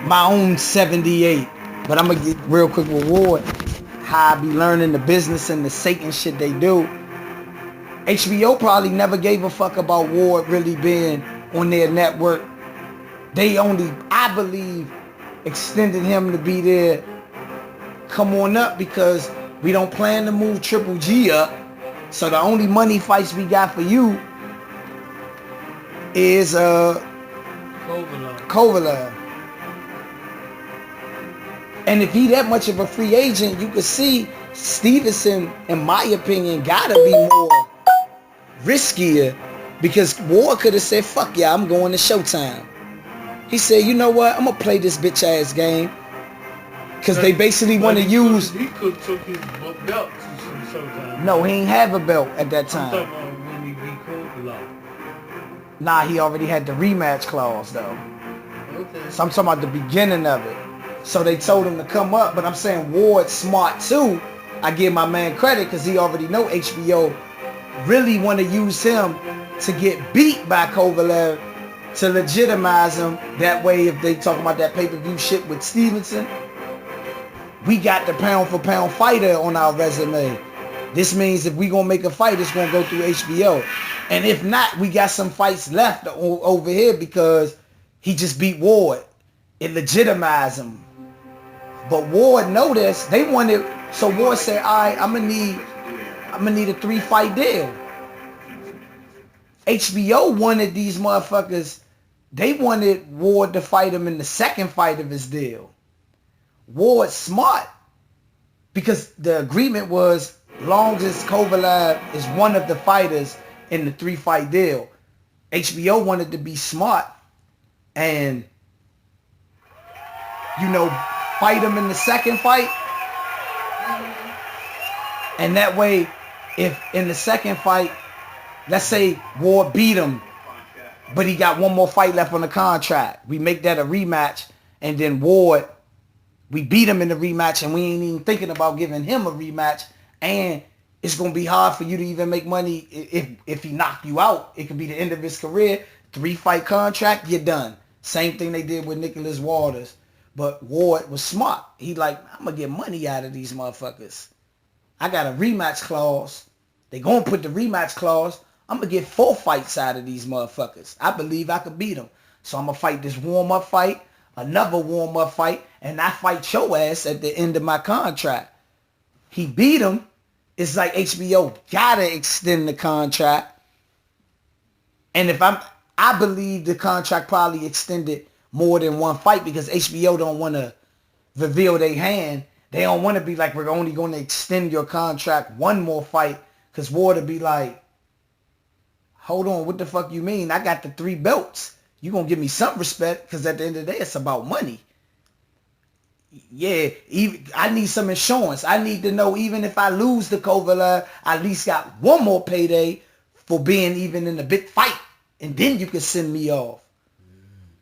my own 78. But I'm gonna get real quick with Ward. How I be learning the business and the Satan shit they do. HBO probably never gave a fuck about Ward really being on their network. They only, I believe, extended him to be there. Come on up because we don't plan to move Triple G up. So the only money fights we got for you is Kovalev. And if he that much of a free agent, you could see Stevenson, in my opinion, gotta be more riskier because Ward could have said, fuck yeah, I'm going to Showtime. He said, you know what, I'm gonna play this bitch ass game. Because they basically want to use... He could have took his belt to Showtime. No, he ain't have a belt at that time. I'm talking about when he beat Kovalev. Nah, he already had the rematch clause, though. Okay. So I'm talking about the beginning of it. So they told him to come up, but I'm saying Ward's smart, too. I give my man credit because he already know HBO really want to use him to get beat by Kovalev to legitimize him. That way, if they talk about that pay-per-view shit with Stevenson, we got the pound-for-pound fighter on our resume. This means if we gonna make a fight, it's gonna go through HBO. And if not, we got some fights left over here because he just beat Ward. It legitimized him. But Ward noticed they wanted, so Ward said, all right, I'm gonna need a 3-fight deal. HBO wanted these motherfuckers, they wanted Ward to fight him in the second fight of his deal. Ward's smart because the agreement was long as Kovalev is one of the fighters in the 3-fight deal. HBO wanted to be smart and, you know, fight him in the second fight. And that way, if in the second fight, let's say Ward beat him, but he got one more fight left on the contract. We make that a rematch, and then Ward, we beat him in the rematch, and we ain't even thinking about giving him a rematch. And it's going to be hard for you to even make money if he knocked you out. It could be the end of his career. 3-fight contract, you're done. Same thing they did with Nicholas Waters. But Ward was smart. He like, I'm going to get money out of these motherfuckers. I got a rematch clause. They going to put the rematch clause. I'm going to get 4 fights out of these motherfuckers. I believe I could beat them. So I'm going to fight this warm-up fight, another warm-up fight, and I fight your ass at the end of my contract. He beat him. It's like HBO got to extend the contract. And if I believe the contract probably extended more than one fight because HBO don't want to reveal their hand. They don't want to be like, we're only going to extend your contract one more fight because Ward would be like, hold on, what the fuck you mean? I got the 3 belts. You going to give me some respect because at the end of the day, it's about money. Yeah, I need some insurance. I need to know even if I lose the Kovalev, I at least got one more payday for being even in a big fight. And then you can send me off.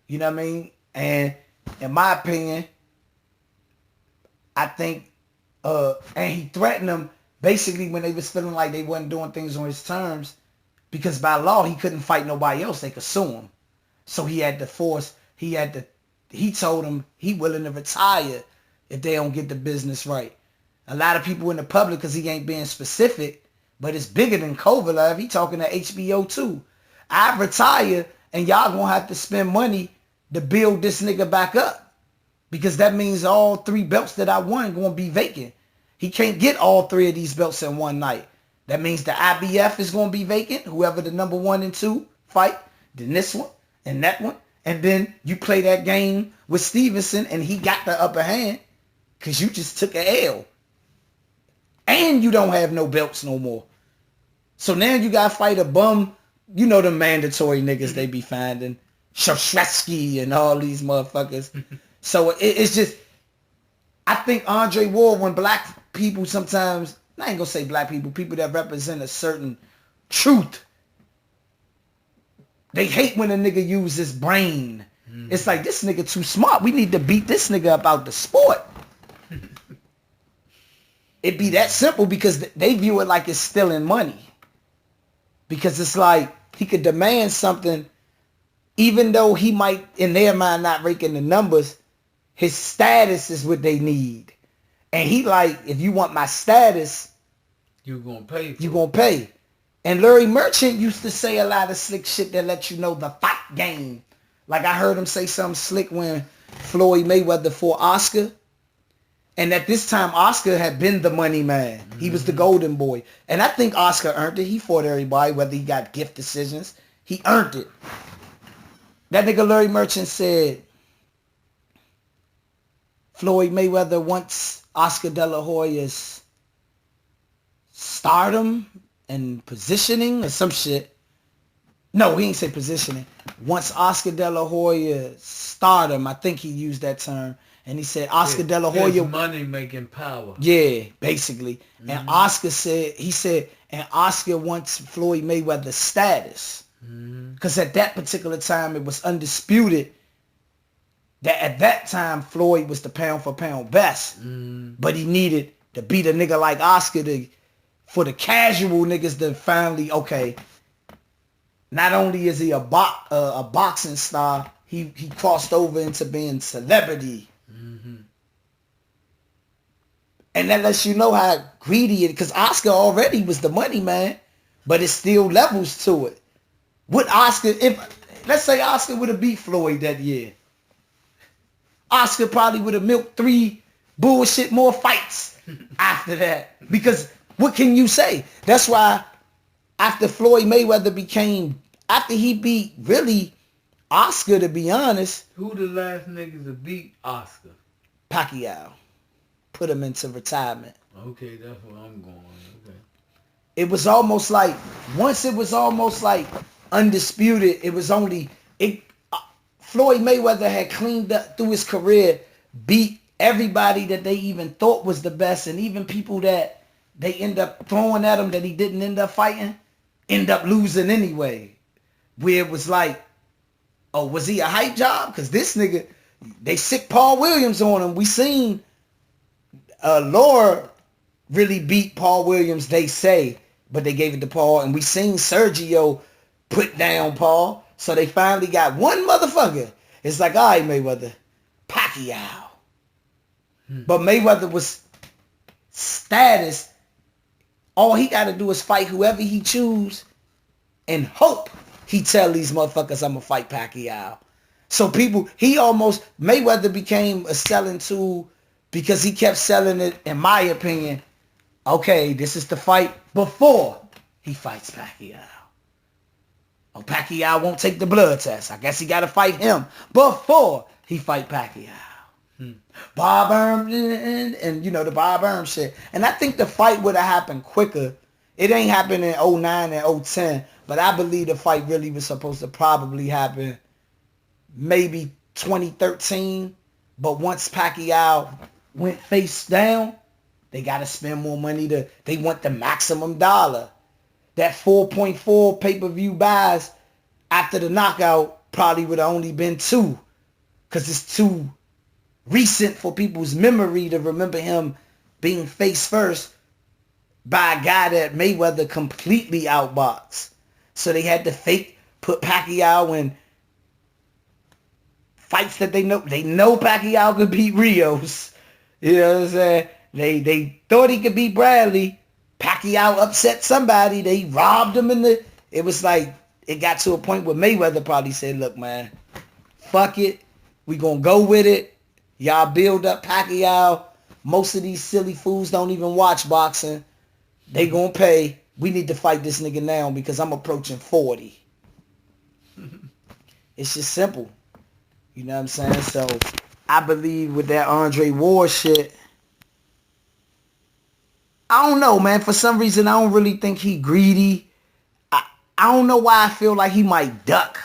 You know what I mean? And in my opinion, I think, and he threatened them basically when they was feeling like they wasn't doing things on his terms because by law, he couldn't fight nobody else. They could sue him. So he had to force, he told them he willing to retire if they don't get the business right. A lot of people in the public, because he ain't being specific, but it's bigger than Kovalev. He talking to HBO too. I retire and y'all gonna have to spend money to build this nigga back up. Because that means all 3 belts that I won gonna be vacant. He can't get all 3 of these belts in one night. That means the IBF is gonna be vacant, whoever the number 1 and 2 fight, then this one and that one. And then you play that game with Stevenson and he got the upper hand because you just took a L. And you don't have no belts no more. So now you got to fight a bum, you know the mandatory niggas they be finding. Shoshtsky and all these motherfuckers. So it's just, I think Andre Ward, when black people sometimes, I ain't going to say black people, people that represent a certain truth, they hate when a nigga use his brain. It's like, this nigga too smart. We need to beat this nigga up out the sport. It be that simple because they view it like it's stealing money. Because it's like, he could demand something even though he might, in their mind, not ranking the numbers, his status is what they need. And he like, if you want my status, you gonna pay. You gonna pay. And Larry Merchant used to say a lot of slick shit that let you know the fight game. Like I heard him say something slick when Floyd Mayweather fought Oscar. And at this time, Oscar had been the money man. He was the golden boy. And I think Oscar earned it. He fought everybody, whether he got gift decisions. He earned it. That nigga Larry Merchant said, Floyd Mayweather wants Oscar De La Hoya's stardom and positioning or some shit. No, he ain't say positioning. Once Oscar De La Hoya's stardom, I think he used that term. And he said Oscar De La Hoya, money making power. Yeah, basically. And Oscar said, and Oscar wants Floyd Mayweather's status. Because at that particular time, it was undisputed that at that time, Floyd was the pound for pound best. But he needed to beat a nigga like Oscar for the casual niggas to finally, okay, not only is he a boxing star, he crossed over into being celebrity. And that lets you know how greedy it is, because Oscar already was the money man, but it's still levels to it. Would Oscar, let's say Oscar would have beat Floyd that year, Oscar probably would have milked 3 bullshit more fights after that. Because what can you say? That's why after Floyd Mayweather after he beat really Oscar, to be honest. Who the last niggas to beat Oscar? Pacquiao. Put him into retirement. Okay, that's where I'm going. Okay. It was almost like, once it was almost like undisputed, it was only, Floyd Mayweather had cleaned up through his career, beat everybody that they even thought was the best, and even people that they end up throwing at him that he didn't end up fighting, end up losing anyway. Where it was like, oh, was he a hype job? Because this nigga, they sick Paul Williams on him. We seen Laura really beat Paul Williams, they say, but they gave it to Paul. And we seen Sergio put down Paul. So they finally got one motherfucker. It's like, all right, Mayweather, Pacquiao. But Mayweather was status. All he got to do is fight whoever he choose and hope he tell these motherfuckers I'm going to fight Pacquiao. So Mayweather became a selling tool because he kept selling it, in my opinion, okay, this is the fight before he fights Pacquiao. Oh, Pacquiao won't take the blood test. I guess he got to fight him before he fight Pacquiao. Bob Arum and you know, the Bob Arum shit. And I think the fight would have happened quicker. It ain't happened in 09 and 010, but I believe the fight really was supposed to probably happen maybe 2013. But once Pacquiao went face down, they got to spend more money. They want the maximum dollar. That 4.4 pay-per-view buys after the knockout probably would have only been 2, because it's too recent for people's memory to remember him being face first by a guy that Mayweather completely outboxed. So they had to put Pacquiao in fights that they know Pacquiao could beat Rios. You know what I'm saying? They thought he could beat Bradley. Pacquiao upset somebody. They robbed him it was like, it got to a point where Mayweather probably said, look, man, fuck it. We gonna go with it. Y'all build up Pacquiao. Most of these silly fools don't even watch boxing. They gonna pay. We need to fight this nigga now because I'm approaching 40. It's just simple. You know what I'm saying? So I believe with that Andre Ward shit, I don't know, man. For some reason, I don't really think he greedy. I don't know why I feel like he might duck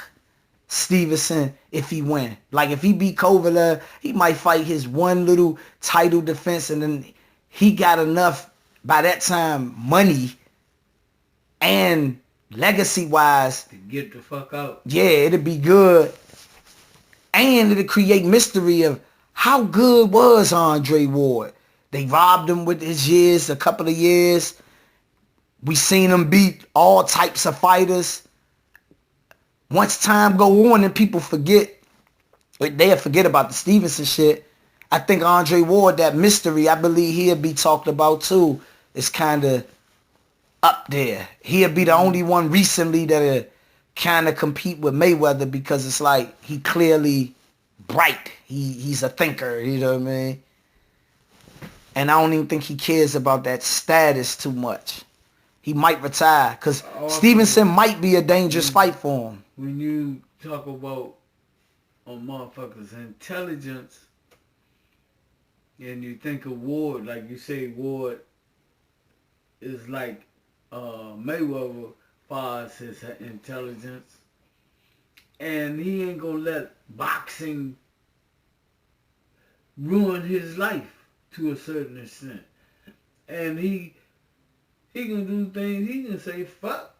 Stevenson if he win. Like if he beat Kovalev, he might fight his one little title defense, and then he got enough by that time money and legacy wise to get the fuck out. Yeah, it'll be good. And it'll create mystery of how good was Andre Ward. They robbed him with his years, a couple of years. We seen him beat all types of fighters. once time go on and people forget, they'll forget about the Stevenson shit. I think Andre Ward, that mystery, I believe he'll be talked about too. It's kind of up there. He'll be the only one recently that'll kind of compete with Mayweather because it's like he clearly bright. He's a thinker, you know what I mean? And I don't even think he cares about that status too much. He might retire because Stevenson might be a dangerous fight for him. When you talk about a motherfucker's intelligence and you think of Ward, like you say Ward is like Mayweather far as his intelligence, and he ain't gonna let boxing ruin his life to a certain extent. And he gonna do things, he can say fuck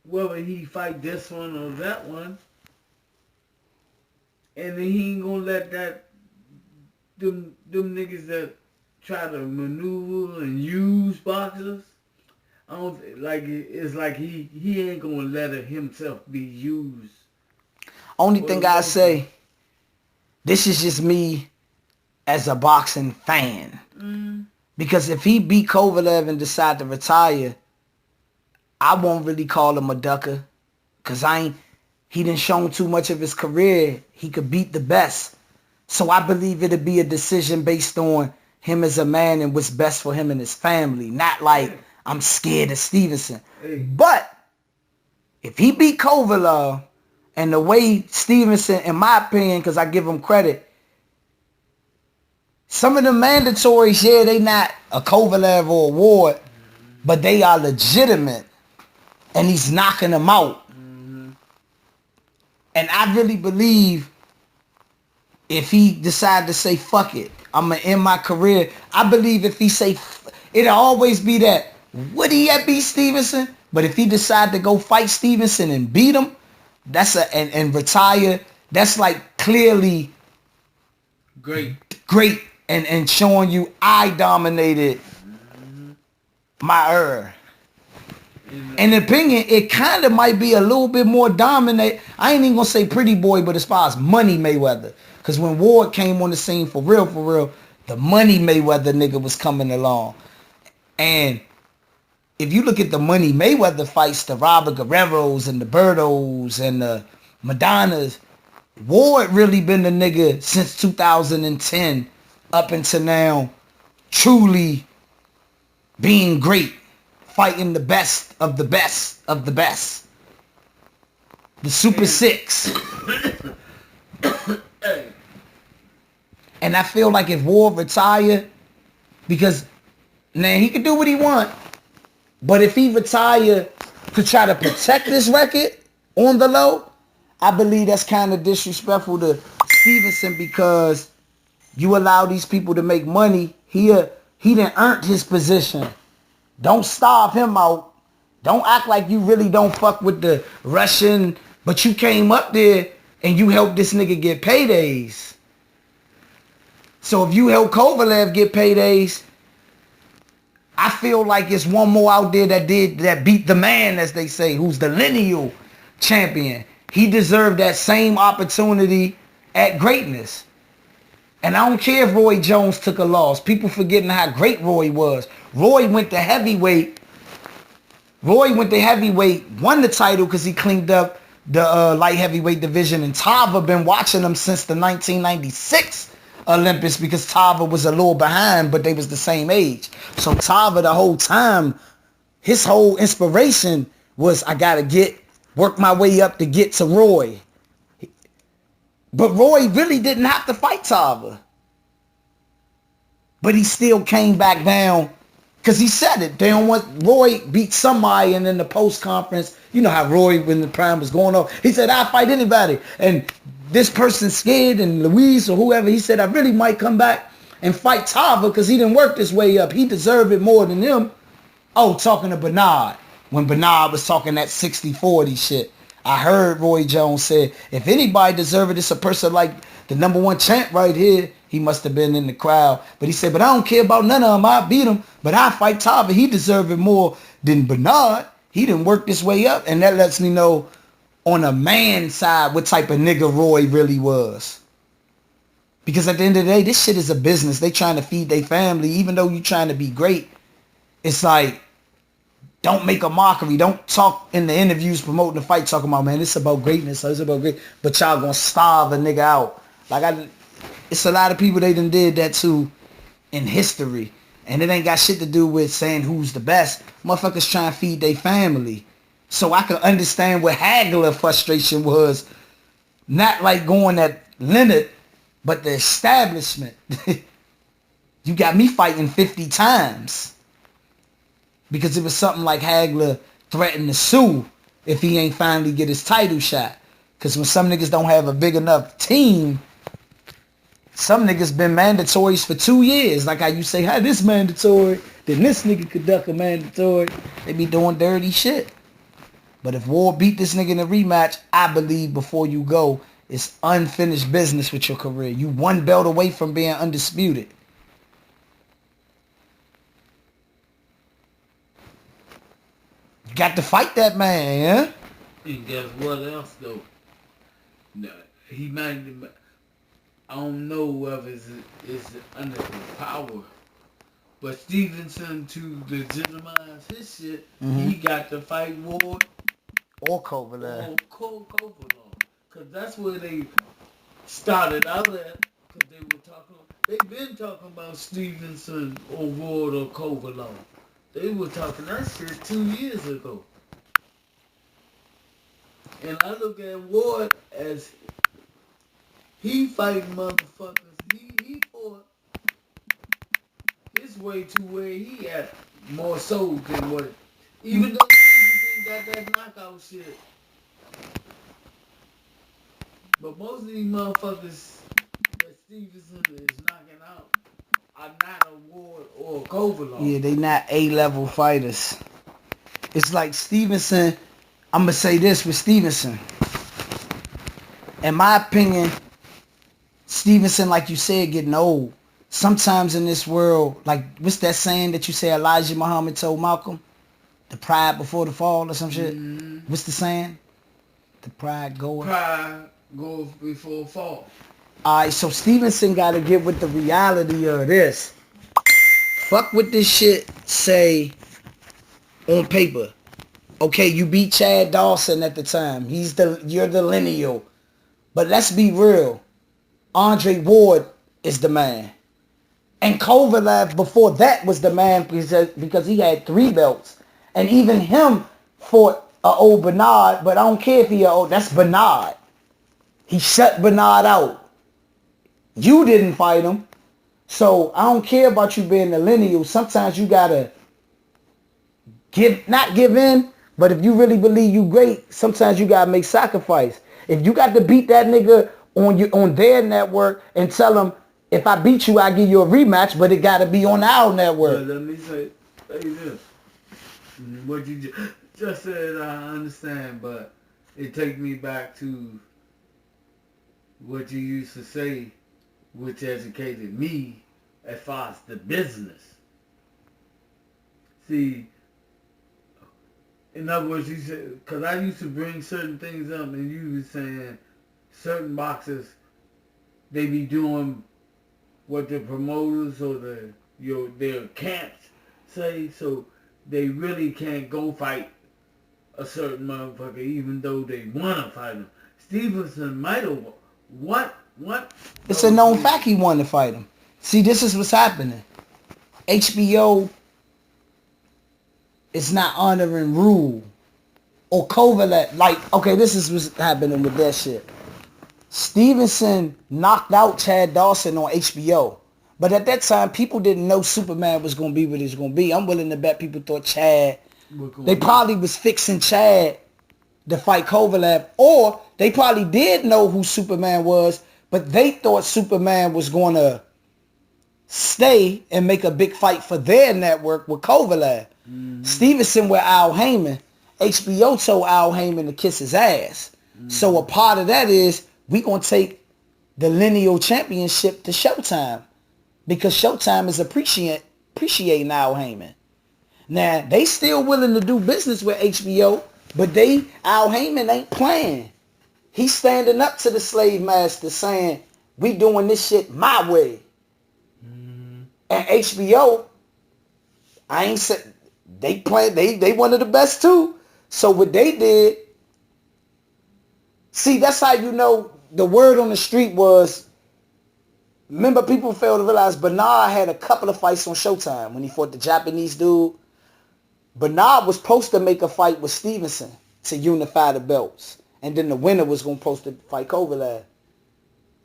whether he fight this one or that one. And then he ain't gonna let them niggas that try to maneuver and use boxers, it's like he ain't gonna let himself be used. Only thing I say, this is just me as a boxing fan. Because if he beat Kovalev and decide to retire, I won't really call him a ducker. Because he done shown too much of his career. He could beat the best. So I believe it'll be a decision based on him as a man and what's best for him and his family. Not like I'm scared of Stevenson. But if he beat Kovalev and the way Stevenson, in my opinion, because I give him credit, some of the mandatories, yeah, they not a Kovalev or a Ward, but they are legitimate. And he's knocking them out. And I really believe if he decide to say, fuck it, I'm going to end my career. I believe if he say, it'll always be that, would he have beat Stevenson? But if he decide to go fight Stevenson and beat him, and retire, that's like clearly great. And showing you I dominated my era. In opinion, it kind of might be a little bit more dominant. I ain't even going to say pretty boy, but as far as money Mayweather. Because when Ward came on the scene for real, the money Mayweather nigga was coming along. And if you look at the money Mayweather fights, the Robert Guerreros and the Birdos and the Madonnas, Ward really been the nigga since 2010 up until now, truly being great, fighting the best of the best of the best. The Super Six. And I feel like if Ward retire, because now he can do what he want, but if he retire to try to protect this record on the low, I believe that's kind of disrespectful to Stevenson because you allow these people to make money. He done earned his position. Don't starve him out. Don't act like you really don't fuck with the Russian, but you came up there and you helped this nigga get paydays. So if you help Kovalev get paydays, I feel like it's one more out there that beat the man, as they say, who's the lineal champion. He deserved that same opportunity at greatness. And I don't care if Roy Jones took a loss. People forgetting how great Roy was. Roy went to heavyweight. Won the title because he cleaned up the light heavyweight division. And Tava been watching him since the 1996 Olympics because Tava was a little behind, but they was the same age. So Tava the whole time, his whole inspiration was, I got to work my way up to get to Roy. But Roy really didn't have to fight Tava. But he still came back down because he said it. They don't want Roy beat somebody, and in the post conference, you know how Roy, when the prime was going off, he said, I'll fight anybody. And this person's scared, and Luis or whoever, he said, I really might come back and fight Tava because he didn't work his way up. He deserved it more than him. Oh, talking to Bernard. When Bernard was talking that 60-40 shit. I heard Roy Jones say, if anybody deserve it, it's a person like the number one champ right here. He must have been in the crowd. But he said, but I don't care about none of them. I beat him. But I fight Tava. He deserve it more than Bernard. He didn't work this way up. And that lets me know on a man side what type of nigga Roy really was. Because at the end of the day, this shit is a business. They trying to feed their family. Even though you trying to be great, it's like, don't make a mockery. Don't talk in the interviews promoting the fight talking about, man, it's about greatness. It's about great. But y'all gonna starve a nigga out. Like, it's a lot of people they done did that too in history. And it ain't got shit to do with saying who's the best. Motherfuckers trying to feed their family. So I can understand what Hagler frustration was. Not like going at Leonard, but the establishment. You got me fighting 50 times. Because it was something like Hagler threatened to sue if he ain't finally get his title shot. Because when some niggas don't have a big enough team, some niggas been mandatories for 2 years. Like how you say, how this mandatory, then this nigga could duck a mandatory. They be doing dirty shit. But if Ward beat this nigga in a rematch, I believe before you go, it's unfinished business with your career. You one belt away from being undisputed. You got to fight that man, yeah? And guess what else, though? No, he might... I don't know whether it's under his power. But Stevenson, to legitimize his shit, he got to fight Ward or Kovalev. Or Kovalev. Because that's where they started out at. Because they've been talking about Stevenson or Ward or Kovalev. They were talking that shit 2 years ago. And I look at Ward as he fighting motherfuckers. He fought his way to where he at more so than what. Even though Stevenson got that knockout shit. But most of these motherfuckers that Stevenson is knocking out are not a Ward or a Kovalev. Yeah, they not A-level fighters. It's like Stevenson, I'm going to say this with Stevenson. In my opinion, Stevenson, like you said, getting old. Sometimes in this world, like, what's that saying that you say Elijah Muhammad told Malcolm? The pride before the fall or some shit? What's the saying? The pride goeth. Pride goes before fall. Alright, so Stevenson got to get with the reality of this. Fuck what this shit say on paper. Okay, you beat Chad Dawson at the time. You're the lineal. But let's be real. Andre Ward is the man. And Kovalev before that was the man because he had 3 belts. And even him fought a old Bernard, but I don't care if he old. That's Bernard. He shut Bernard out. You didn't fight him. So I don't care about you being the lineal. Sometimes you gotta not give in, but if you really believe you great, sometimes you gotta make sacrifice. If you got to beat that nigga on their network and tell them, if I beat you, I give you a rematch, but it got to be on our network. Let me say this. What you just said, I understand, but it takes me back to what you used to say, which educated me as far as the business. See, in other words, you said, because I used to bring certain things up, and you were saying certain boxers, they be doing what the promoters or their camps say, so they really can't go fight a certain motherfucker, even though they want to fight him. Stevenson might have. What? It's a known fact he wanted to fight him. See, this is what's happening. HBO is not honoring rule. Or Kovalev, like, okay, this is what's happening with that shit. Stevenson knocked out Chad Dawson on HBO. But at that time, people didn't know Superman was going to be what he was going to be. I'm willing to bet people thought Chad, they probably was fixing Chad to fight Kovalev. Or they probably did know who Superman was, but they thought Superman was going to stay and make a big fight for their network with Kovalev. Stevenson with Al Heyman. HBO told Al Heyman to kiss his ass. So a part of that is we going to take the lineal championship to Showtime because Showtime is appreciating Al Heyman. Now, they still willing to do business with HBO, But Al Heyman ain't playing. He's standing up to the slave master saying, we doing this shit my way. And HBO, I ain't said, they one of the best too. So what they did, see, that's how you know the word on the street was, remember people fail to realize Bernard had a couple of fights on Showtime when he fought the Japanese dude. Bernard was supposed to make a fight with Stevenson to unify the belts. And then the winner was going to supposed to fight Kovalev.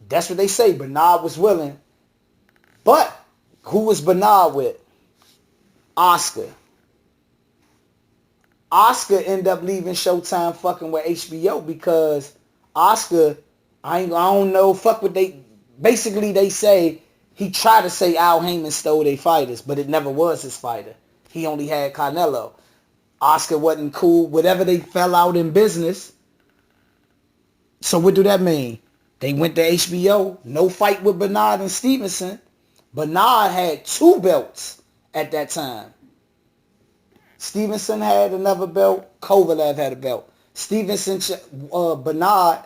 That's what they say. Bernard was willing. But who was Bernard with? Oscar. Oscar ended up leaving Showtime fucking with HBO because Oscar, I don't know, fuck what they, basically they say, he tried to say Al Heyman stole their fighters, but it never was his fighter. He only had Canelo. Oscar wasn't cool, whatever they fell out in business. So what do that mean? They went to HBO, no fight with Bernard and Stevenson. Bernard had 2 belts at that time. Stevenson had another belt. Kovalev had a belt. Stevenson, Bernard,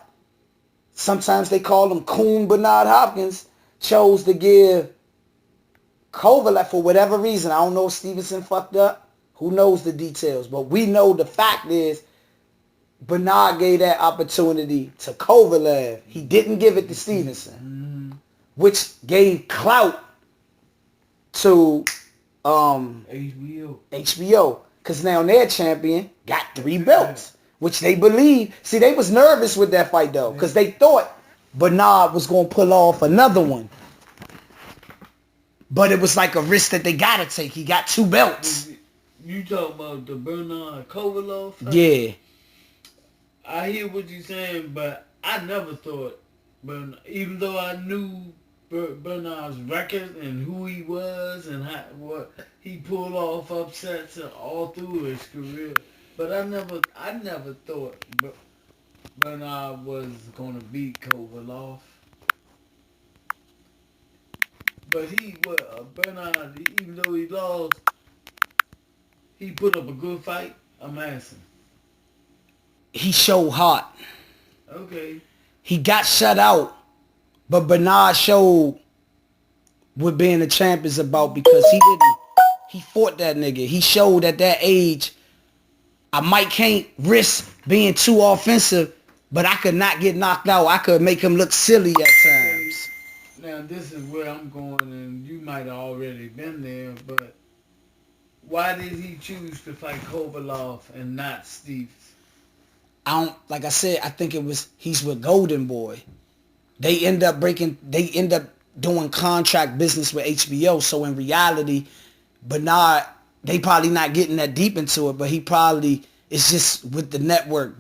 sometimes they call him Coon Bernard Hopkins, chose to give Kovalev for whatever reason. I don't know if Stevenson fucked up. Who knows the details? But we know the fact is Bernard gave that opportunity to Kovalev. He didn't give it to Stevenson, which gave clout to HBO. Because now their champion got 3 belts, which they believe. See, they was nervous with that fight, though, because they thought Bernard was going to pull off another one. But it was like a risk that they got to take. He got 2 belts. You talk about the Bernard Kovalev fight? Yeah. I hear what you're saying, but I never thought, even though I knew Bernard's record and who he was and what he pulled off upsets all through his career, but I never thought Bernard was gonna beat Kovalev. But Bernard, even though he lost, he put up a good fight. I'm asking. He showed heart. Okay. He got shut out, but Bernard showed what being a champ is about because he fought that nigga. He showed at that age, I can't risk being too offensive, but I could not get knocked out. I could make him look silly at times. Now this is where I'm going, and you might have already been there, but why did he choose to fight Kovalev and not Steve? Like I said, I think he's with Golden Boy. They end up doing contract business with HBO. So in reality, Bernard, they probably not getting that deep into it, but he probably is just with the network.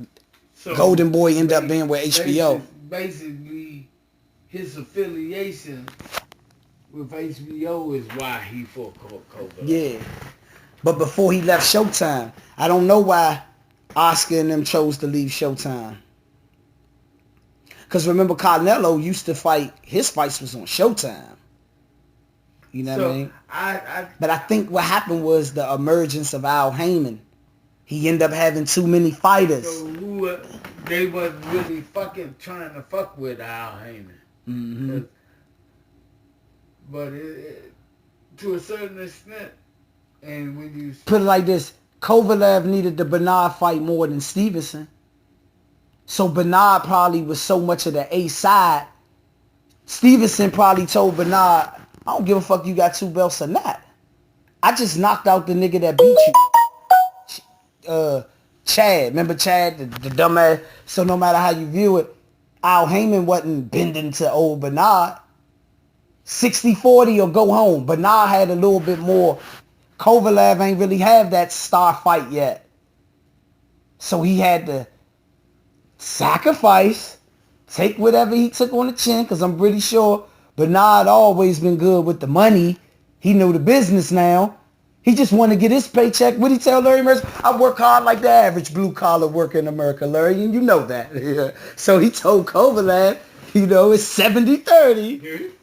So Golden Boy end up being with HBO. Basically, his affiliation with HBO is why he fought Kovalev. Yeah. But before he left Showtime, I don't know why Oscar and them chose to leave Showtime. Because remember, Canelo used to fight, his fights was on Showtime. You know what I mean? But I think what happened was the emergence of Al Heyman. He ended up having too many fighters. So they wasn't really fucking trying to fuck with Al Heyman. Mm-hmm. But to a certain extent, and when you put it like this, Kovalev needed the Bernard fight more than Stevenson. So Bernard probably was so much of the A side. Stevenson probably told Bernard, I don't give a fuck you got 2 belts or not. I just knocked out the nigga that beat you. Chad. Remember Chad, the dumbass? So no matter how you view it, Al Heyman wasn't bending to old Bernard. 60-40 or go home. Bernard had a little bit more. Kovalev ain't really have that star fight yet. So he had to sacrifice, take whatever he took on the chin, because I'm pretty sure Bernard always been good with the money. He knew the business now. He just want to get his paycheck. What he tell Larry Mercer? I work hard like the average blue-collar worker in America, Larry, and you know that. Yeah. So he told Kovalev, it's 70-30.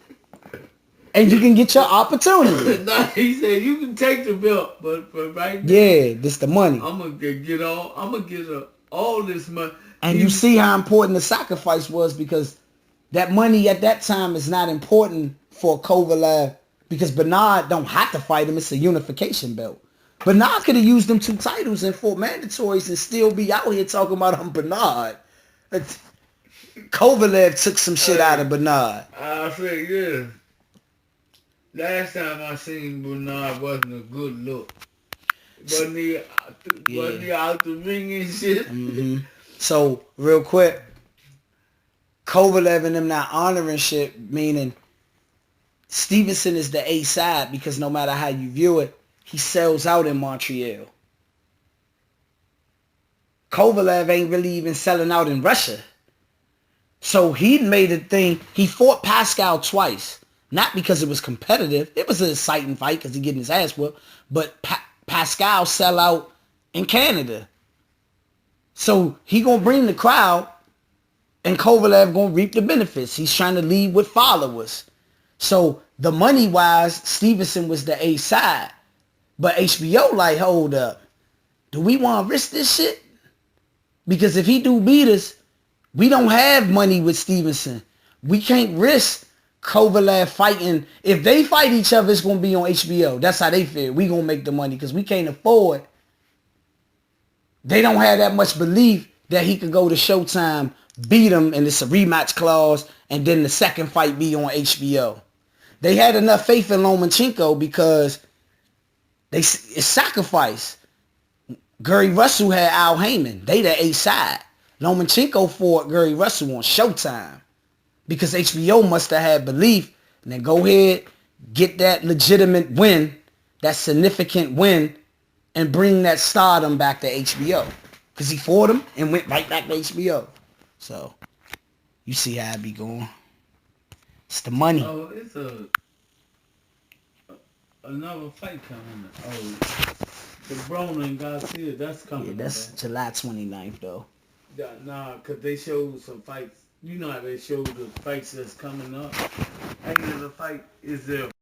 And you can get your opportunity. Nah, he said you can take the belt, but right now, Yeah, this the money. I'm gonna get all this money. And you see how important the sacrifice was, because that money at that time is not important for Kovalev, because Bernard don't have to fight him. It's a unification belt. Bernard could have used them 2 titles in 4 mandatories and still be out here talking about Bernard. Kovalev took some shit out of Bernard. I said, yeah. Last time I seen Bernard wasn't a good look. Wasn't he out the ring and shit? Mm-hmm. So, real quick, Kovalev and them not honoring shit, meaning Stevenson is the A side, because no matter how you view it, he sells out in Montreal. Kovalev ain't really even selling out in Russia. So he made a thing. He fought Pascal twice. Not because it was competitive. It was an exciting fight because he getting his ass whooped. But Pascal sell out in Canada. So he going to bring the crowd, and Kovalev going to reap the benefits. He's trying to lead with followers. So the money-wise, Stevenson was the A side. But HBO like, hold up. Do we want to risk this shit? Because if he do beat us, we don't have money with Stevenson. We can't risk Kovalev fighting. If they fight each other, it's going to be on HBO. That's how they feel. We going to make the money because we can't afford. They don't have that much belief that he could go to Showtime, beat him, and it's a rematch clause, and then the second fight be on HBO. They had enough faith in Lomachenko because it's sacrifice. Gary Russell had Al Heyman. They the A side. Lomachenko fought Gary Russell on Showtime because HBO must have had belief. And then go ahead, get that legitimate win, that significant win, and bring that stardom back to HBO. Because he fought him and went right back to HBO. So, you see how it be going. It's the money. Oh, it's another fight coming. Oh, the Broner and Garcia, that's coming. Yeah, that's July 29th, though. Nah, because they showed some fights. You know how they showed the fights that's coming up. And the fight is there.